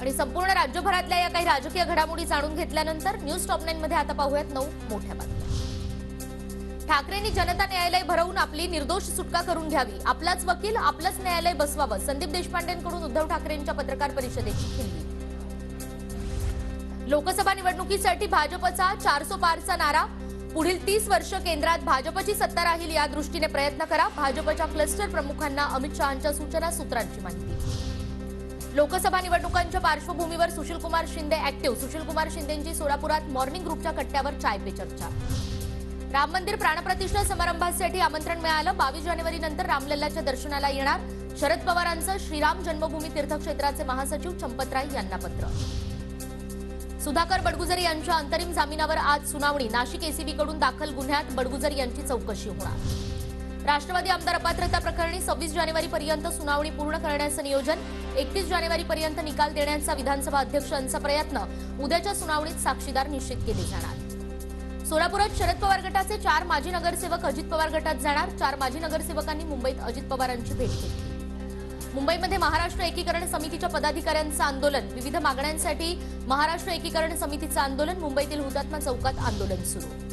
आणि संपूर्ण राज्यभरातल्या या काही राजकीय घडामोडी जाणून घेतल्यानंतर न्यूज टॉप 9 मध्ये आता पाहूयात 9 मोठ्या बातम्या। ठाकरेंनी जनता न्यायालय भरवून आपली निर्दोष सुटका करून घ्यावी, आपलाच वकील आपलंच न्यायालय बसवावं, संदीप देशपांडेंकडून उद्धव ठाकरेंच्या पत्रकार परिषदेची खिल्ली। लोकसभा निवडणुकीसाठी भाजपचा 400 पारचा नारा, पुढील 30 वर्ष केंद्रात भाजपची सत्ता राहील या दृष्टीने प्रयत्न करा, भाजपच्या क्लस्टर प्रमुखांना अमित शहांच्या सूचना, सूत्रांची माहिती। लोकसभा निवडणुकांच्या पार्श्वभूमीवर सुशीलकुमार शिंदे ऍक्टिव्ह, सुशीलकुमार शिंदेंची सोलापुरात मॉर्निंग ग्रुपच्या कट्ट्यावर चाय पे चर्चा। राम मंदिर प्राणप्रतिष्ठा समारंभासाठी आमंत्रण मिळालं, 22 जानेवारी नंतर रामलल्लाच्या दर्शनाला येणार, शरद पवारांचं श्रीराम जन्मभूमी तीर्थक्षेत्राचे महासचिव चंपतराय यांना पत्र। सुधाकर बडगुजर यांच्या अंतरिम जामिनावर आज सुनावणी, नाशिक एसीबीकडून दाखल गुन्ह्यात बडगुजर यांची चौकशी होणार। राष्ट्रवादी आमदार अपात्रता प्रकरणी 26 जानेवारीपर्यंत सुनावणी पूर्ण करण्याचं नियोजन, 31 जानेवारीपर्यंत निकाल देण्याचा विधानसभा अध्यक्षांचा प्रयत्न, उद्याच्या सुनावणीत साक्षीदार निश्चित केले जाणार। सोलापुरात शरद पवार गटाचे 4 माजी नगरसेवक अजित पवार गटात जाणार, 4 माजी नगरसेवकांनी मुंबईत अजित पवारांची भेट घेतली। मुंबईमध्ये महाराष्ट्र एकीकरण समितीच्या पदाधिकाऱ्यांचं आंदोलन, विविध मागण्यांसाठी महाराष्ट्र एकीकरण समितीचं आंदोलन, मुंबईतील हुतात्मा चौकात आंदोलन सुरू।